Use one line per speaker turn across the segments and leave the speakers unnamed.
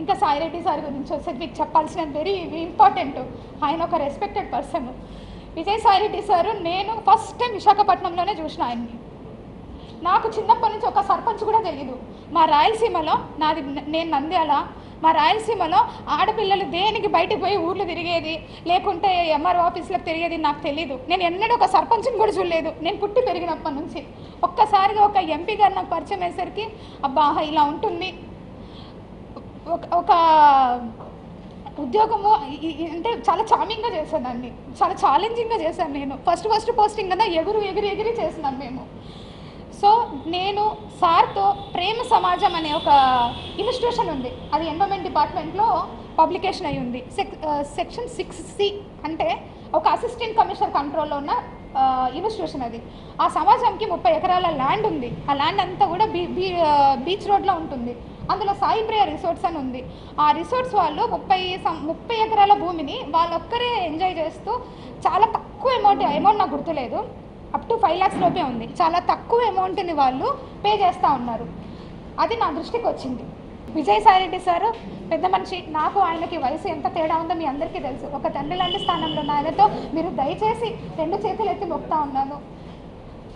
ఇంకా సాయిరెడ్డి సార్ గురించి వస్తే మీకు చెప్పాల్సిన వెరీ ఇంపార్టెంట్. ఆయన ఒక రెస్పెక్టెడ్ పర్సన్. విజయసాయిరెడ్డి సారు నేను ఫస్ట్ టైం విశాఖపట్నంలోనే చూసిన ఆయన్ని. నాకు చిన్నప్పటి నుంచి ఒక సర్పంచ్ కూడా తెలియదు. మా రాయలసీమలో నేను నంద్యాల, మా రాయలసీమలో ఆడపిల్లలు దేనికి బయటకు పోయి ఊర్లు తిరిగేది లేకుంటే ఎంఆర్ఓ ఆఫీస్లకు తిరిగేది నాకు తెలీదు. నేను ఎన్నడూ ఒక సర్పంచ్ని కూడా చూడలేదు నేను పుట్టి పెరిగినప్పటి నుంచి. ఒక్కసారిగా ఒక ఎంపీ గారు నాకు పరిచయం అయ్యేసరికి అబ్బా ఇలా ఉంటుంది ఒక ఉద్యోగము అంటే చాలా చామింగ్గా చేశాను దాన్ని, చాలా ఛాలెంజింగ్గా చేశాను. నేను ఫస్ట్ పోస్టింగ్ కదా ఎగిరి చేసినాను మేము. సో నేను సార్తో ప్రేమ సమాజం అనే ఒక ఇన్స్టిట్యూషన్ ఉంది, అది ఎండోమెంట్ డిపార్ట్మెంట్లో పబ్లికేషన్ అయి ఉంది. సెక్షన్ 6C అంటే ఒక అసిస్టెంట్ కమిషనర్ కంట్రోల్లో ఉన్న ఇన్స్టిట్యూషన్ అది. ఆ సమాజంకి 30 ఎకరాల ల్యాండ్ ఉంది. ఆ ల్యాండ్ అంతా కూడా బీచ్ రోడ్లో ఉంటుంది. అందులో సాయి ప్రియ రిసార్ట్స్ అని ఉంది. ఆ రిసార్ట్స్ వాళ్ళు 30 ఎకరాల భూమిని వాళ్ళొక్కరే ఎంజాయ్ చేస్తూ చాలా తక్కువ అమౌంట్ నాకు గుర్తులేదు, అప్ టు 5 lakhs లోపే ఉంది. చాలా తక్కువ అమౌంట్ని వాళ్ళు పే చేస్తూ ఉన్నారు. అది నా దృష్టికి వచ్చింది. విజయసాయిరెడ్డి సార్ పెద్ద మనిషి, నాకు ఆయనకి వయసు ఎంత తేడా ఉందో మీ అందరికీ తెలుసు. ఒక తండ్రి లాంటి స్థానంలో ఉన్న ఆయనతో మీరు దయచేసి 2 చేతులు ఎత్తి మొక్కుతా ఉన్నాను.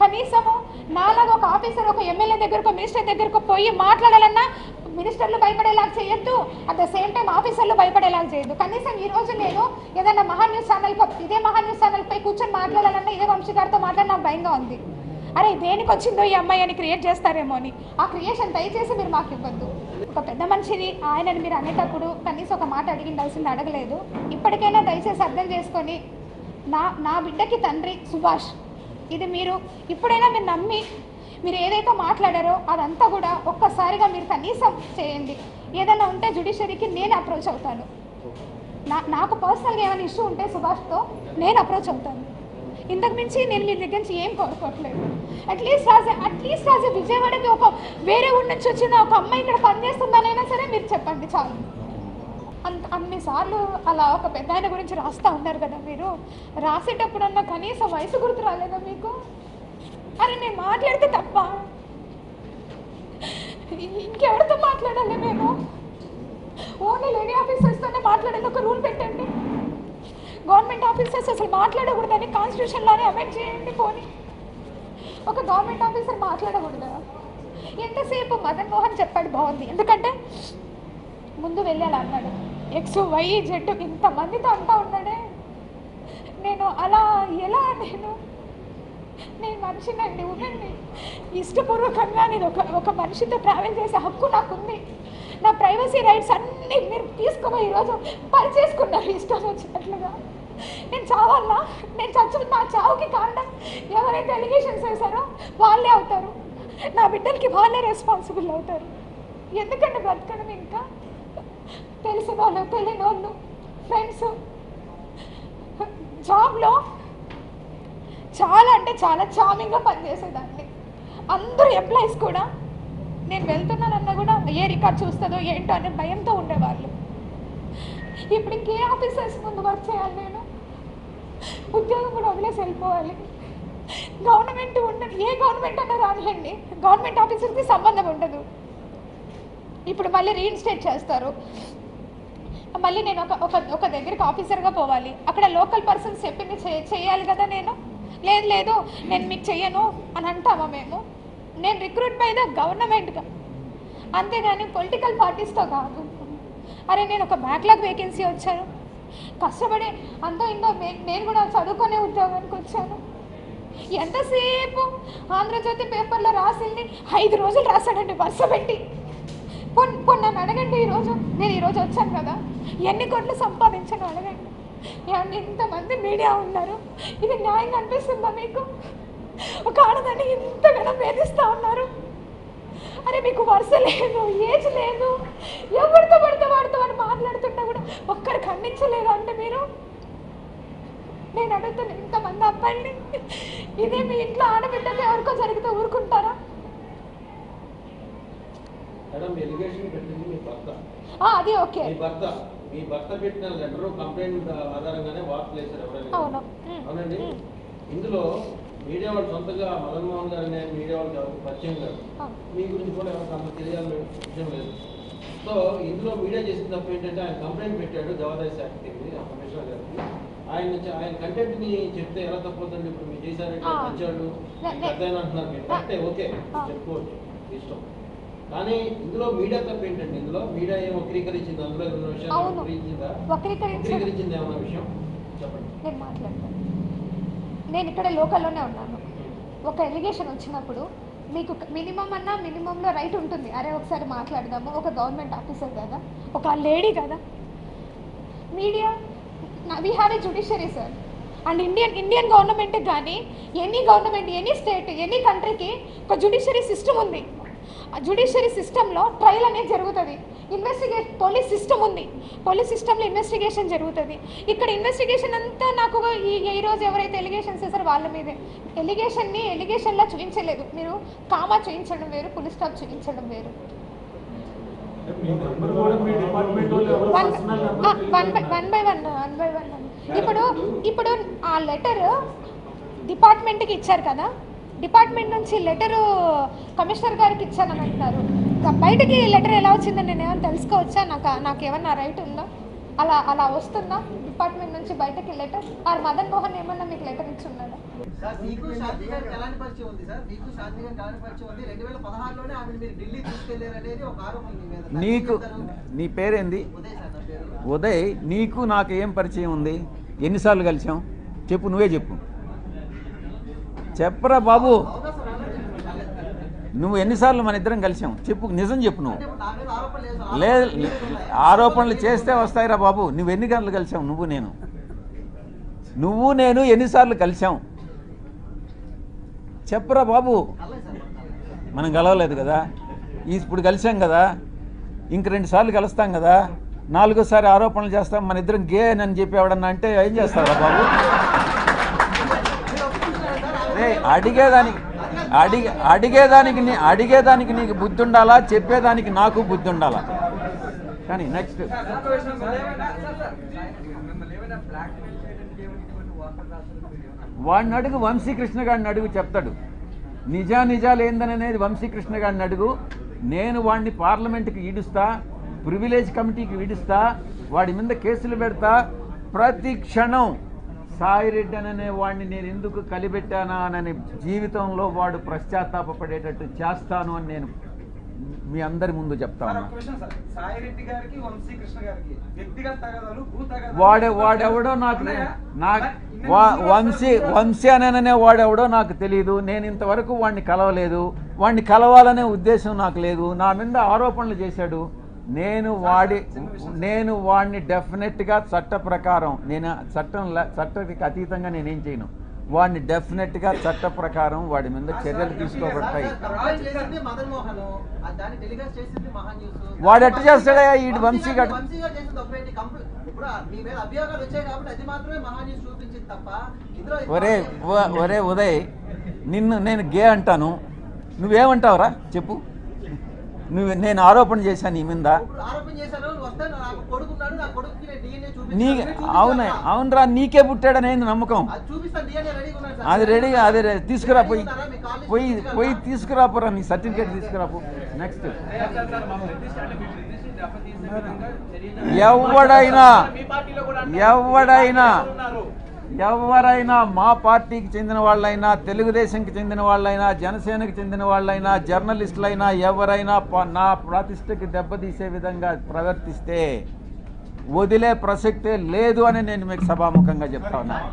కనీసము నాలాగా ఒక ఆఫీసర్ ఒక ఎమ్మెల్యే దగ్గరకు మినిస్టర్ దగ్గరకు పోయి మాట్లాడాలన్నా మినిస్టర్లు భయపడేలాగా చేయొద్దు, అట్ ద సేమ్ టైం ఆఫీసర్లు భయపడేలాగా చేయొద్దు. కనీసం ఈరోజు నేను ఏదైనా మహాన్యూస్ ఛానల్పై కూర్చొని మాట్లాడాలన్నా ఇదే వంశీ గారితో మాట్లాడి నాకు భయంగా ఉంది. అరే దేనికి వచ్చిందో ఈ అమ్మాయి అని క్రియేట్ చేస్తారేమో అని. ఆ క్రియేషన్ దయచేసి మీరు మాకు ఇవ్వద్దు. ఒక పెద్ద మనిషిని ఆయనని మీరు అనేటప్పుడు కనీసం ఒక మాట అడిగిండాల్సింది అడగలేదు. ఇప్పటికైనా దయచేసి అర్థం చేసుకొని నా బిడ్డకి తండ్రి సుభాష్, ఇది మీరు ఇప్పుడైనా మీరు నమ్మి మీరు ఏదైతే మాట్లాడారో అదంతా కూడా ఒక్కసారిగా మీరు కనీసం చేయండి. ఏదైనా ఉంటే జ్యుడిషియరీకి నేను అప్రోచ్ అవుతాను. నాకు పర్సనల్గా ఏమైనా ఇష్యూ ఉంటే సుభాష్తో నేను అప్రోచ్ అవుతాను. ఇంతకు మించి నేను మీ దగ్గర నుంచి ఏం కోరుకోవట్లేదు. అట్లీస్ట్ రాజే విజయవాడకి ఒక వేరే ఊరి నుంచి వచ్చిన ఒక అమ్మాయి ఇక్కడ పనిచేస్తుందనైనా సరే మీరు చెప్పండి చాలు. అన్నిసార్లు అలా ఒక పెద్ద ఆయన గురించి రాస్తూ ఉన్నారు కదా, మీరు రాసేటప్పుడన్నా కనీసం వయసు గుర్తు రాలేదా మీకు? అరే నేను మాట్లాడితే తప్ప ఇంకెవరితో మాట్లాడాలి? మేము ఓన్లీ లేడీ ఆఫీసర్స్తోనే మాట్లాడాలి ఒక రూల్ పెట్టండి. గవర్నమెంట్ ఆఫీసర్స్ అసలు మాట్లాడకూడదని కాన్స్టిట్యూషన్లోనే అమెండ్ చేయండి. పోనీ ఒక గవర్నమెంట్ ఆఫీసర్ మాట్లాడకూడదా? ఎంతసేపు మదన్ మోహన్ చెప్పాడు బాగుంది, ఎందుకంటే ముందు వెళ్ళాలి అన్నాడు. XYZ ఇంతమందితో అంటా ఉన్నాడే. నేను అలా ఎలా నేను మనిషినండి, ఉండండి. ఇష్టపూర్వకంగా నేను ఒక మనిషితో ట్రావెల్ చేసే హక్కు నాకుంది. నా ప్రైవసీ రైట్స్ అన్నీ మీరు తీసుకుపోయి ఈరోజు పని చేసుకున్నారు ఇష్టం వచ్చినట్లుగా. నేను చావాలా? నేను నా చావుకి కారణం ఎవరైతే ఎలిగేషన్స్ వేశారో వాళ్ళే అవుతారు. నా బిడ్డలకి వాళ్ళే రెస్పాన్సిబుల్ అవుతారు. ఎందుకంటే బ్రతకడం ఇంకా తెలిసిన వాళ్ళు తెలియని వాళ్ళు ఫ్రెండ్స్. జాబ్లో చాలా అంటే చాలా చామింగ్గా పనిచేసేదాన్ని. అందరూ ఎంప్లాయీస్ కూడా నేను వెళ్తున్నానన్నా కూడా ఏ రికార్డ్ చూస్తుందో ఏంటో అనే భయంతో ఉండేవాళ్ళు. ఇప్పుడు ఇంకే ఆఫీసర్స్ ముందు వర్క్ చేయాలి? నేను ఉద్యోగం కూడా వదిలేసి వెళ్ళిపోవాలి. గవర్నమెంట్ ఉండదు, ఏ గవర్నమెంట్ అన్నా రానియండి, గవర్నమెంట్ ఆఫీసర్కి సంబంధం ఉండదు. ఇప్పుడు మళ్ళీ రీఇన్స్టేట్ చేస్తారు. మళ్ళీ నేను ఒక దగ్గరికి ఆఫీసర్గా పోవాలి, అక్కడ లోకల్ పర్సన్స్ చెప్పింది చేయాలి కదా. లేదు నేను మీకు చెయ్యను అని అంటామా మేము? నేను రిక్రూట్ బై ద గవర్నమెంట్గా, అంతేగాని పొలిటికల్ పార్టీస్తో కాదు. అరే నేను ఒక బ్యాక్లాగ్ వేకెన్సీ వచ్చాను, కష్టపడి అంతో ఇంతో నేను కూడా చదువుకునే ఉద్యోగానికి వచ్చాను. ఎంతసేపు ఆంధ్రజ్యోతి పేపర్లో రాసింది 5 రోజులు రాశాడండి వరుస పెట్టి. నన్ను అడగండి, నేను ఈరోజు వచ్చాను కదా, ఎన్ని కోట్లు సంపాదించాను అడగండి. ఇంతమంది మీడియా ఉన్నారు, ఇది న్యాయంగా అనిపిస్తుందా మీకు? ఒక ఆడదాన్ని ఇంతగానో వేధిస్తూ ఉన్నారు. అరే మీకు వరుస లేదు, ఏజ్ లేదు, ఎవరితో పడితే వాడితో అని మాట్లాడుతున్నా కూడా ఒక్కరు ఖండించలేదు అంటే మీరు? నేను అడుగుతాను, ఇంతమంది అబ్బాయిని ఇదే మీ ఇంట్లో ఆడబిడ్డకి ఎవరికో జరిగితే ఊరుకుంటారా? అది ఓకే.
మీ భర్త పెట్టిన లెటర్ కంప్లైంట్ ఆధారంగానే వార్తలు వేశారు ఎవరైనా? అవునండి. ఇందులో మీడియా వాళ్ళు సొంతంగా మదన్ మోహన్ గారిని మీడియా వాళ్ళకి ఎవరికి పరిచయం కాదు, మీ గురించి కూడా ఎవరికి అంత తెలియాలని విషయం లేదు. సో ఇందులో మీడియా చేసిన తప్పు ఏంటంటే ఆయన కంప్లైంట్ పెట్టాడు దేవాదాయ శాఖ కమిషనర్ గారికి. ఆయన కంటెంట్ ని చెప్తే ఎలా తప్పవుతుంది? ఇప్పుడు మీరు చేశారంటే మంచాడు పెద్దయినా అంటున్నారు మీరు, కరెక్టే, ఓకే చెప్పుకోవచ్చు ఇష్టం. కానీ ఇందులో మీడియా తప్పు ఏంటండి? ఇందులో మీడియా ఏం వక్రీకరించింది? అందులో ఏమైనా విషయాలు వక్రీకరించింది ఏమన్నా విషయం చెప్పండి.
నేను మాట్లాడతాను. నేను ఇక్కడ లోకల్లోనే ఉన్నాను. ఒక ఎలిగేషన్ వచ్చినప్పుడు మీకు మినిమంలో రైట్ ఉంటుంది. అరే ఒకసారి మాట్లాడదాము, ఒక గవర్నమెంట్ ఆఫీసర్ కదా, ఒక లేడీ కదా. Media, we have a judiciary sir. And Indian గవర్నమెంట్కి కానీ any government, any state, any కంట్రీకి ఒక జ్యుడిషియరీ సిస్టమ్ ఉంది. ఆ జ్యుడిషియరీ సిస్టంలో ట్రయల్ అనేది జరుగుతుంది. పోలీస్ సిస్టమ్ ఉంది. పోలీస్ సిస్టంలో ఇన్వెస్టిగేషన్ జరుగుతుంది. ఇక్కడ ఇన్వెస్టిగేషన్ అంతా నాకు ఈరోజు ఎవరైతే ఎలిగేషన్స్ చేశారో వాళ్ళ మీదే. ఎలిగేషన్లా చూపించలేదు. మీరు కామా చూపించడం వేరు, ఫుల్ స్టాప్ చూపించడం వేరు. One by one. ఇప్పుడు ఆ లెటర్ డిపార్ట్మెంట్కి ఇచ్చారు కదా, డిపార్ట్మెంట్ నుంచి లెటరు కమిషనర్ గారికి ఇచ్చానని అంటున్నారు. బయటకి లెటర్ ఎలా వచ్చిందని నేను ఏమైనా తెలుసుకోవచ్చా? నాకు ఏమన్నా రైట్ ఉందా? అలా వస్తుందా డిపార్ట్మెంట్ నుంచి బయటకి లెటర్? ఆర్ మదన్ మోహన్ ఏమన్నా మీకు లెటర్ ఇచ్చి ఉన్నాడా?
నీకు నీ పేరేంది? ఉదయ్. నీకు నాకు ఏం పరిచయం ఉంది? ఎన్నిసార్లు కలిసాం చెప్పు, నువ్వే చెప్పు. చెప్పరా బాబు, నువ్వు ఎన్నిసార్లు మన ఇద్దరం కలిసాం చెప్పు, నిజం చెప్పు. నువ్వు లేదు, ఆరోపణలు చేస్తే వస్తాయిరా బాబు. నువ్వు ఎన్ని గంటలు కలిసాం? నువ్వు నేను ఎన్నిసార్లు కలిసాం చెప్పరా బాబు. మనం కలవలేదు కదా, ఇప్పుడు కలిసాం కదా, ఇంక 2 సార్లు కలుస్తాం కదా, 4వసారి ఆరోపణలు చేస్తాం. మన ఇద్దరం గే అని చెప్పి ఎవడన్నా అంటే ఏం చేస్తారా బాబు? అడిగేదానికి నీకు బుద్ధి ఉండాలా, చెప్పేదానికి నాకు బుద్ధి ఉండాలా. కానీ నెక్స్ట్ వాడిని అడుగు, వంశీకృష్ణ గారిని అడుగు, చెప్తాడు. నిజాలు ఏందనేది వంశీకృష్ణ గారిని అడుగు. నేను వాడిని పార్లమెంట్కి ఈడుస్తా, ప్రివిలేజ్ కమిటీకి ఈడుస్తా, వాడి మీద కేసులు పెడతా. ప్రతి క్షణం సాయిరెడ్డి అనే వాడిని నేను ఎందుకు కలిపెట్టానా అని జీవితంలో వాడు పశ్చాత్తాపడేటట్టు చేస్తాను అని నేను మీ అందరి ముందు చెప్తాను. వాడెవడో నాకు వంశీ అనే వాడెవడో నాకు తెలియదు. నేను ఇంతవరకు వాడిని కలవలేదు. వాడిని కలవాలనే ఉద్దేశం నాకు లేదు. నా మీద ఆరోపణలు చేశాడు. నేను వాడిని డెఫినెట్గా చట్ట ప్రకారం, నేను చట్టానికి అతీతంగా నేనేం చేయను. వాడిని డెఫినెట్గా చట్ట ప్రకారం వాడి మీద చర్యలు తీసుకోబడతాయి. వాడు ఎట్ట చేస్తాడా ఈ వంశీ గారు? ఒరే ఉదయ్, నేను గే అంటాను, నువ్వేమంటావురా చెప్పు. నేను ఆరోపణ చేశాను నీ మీద. అవునరా, నీకే పుట్టాడనే నమ్మకం. అది రెడీగా, అది తీసుకురా, పోయి తీసుకురాపోరా, నీ సర్టిఫికేట్ తీసుకురాపో. నెక్స్ట్ ఎవరైనా మా పార్టీకి చెందిన వాళ్ళైనా, తెలుగుదేశంకి చెందిన వాళ్ళైనా, జనసేనకి చెందిన వాళ్ళైనా, జర్నలిస్టులైనా ఎవరైనా నా ప్రతిష్టకి దెబ్బతీసే విధంగా ప్రవర్తిస్తే వదిలే ప్రసక్తే లేదు అని నేను మీకు సభాముఖంగా చెప్తా ఉన్నా.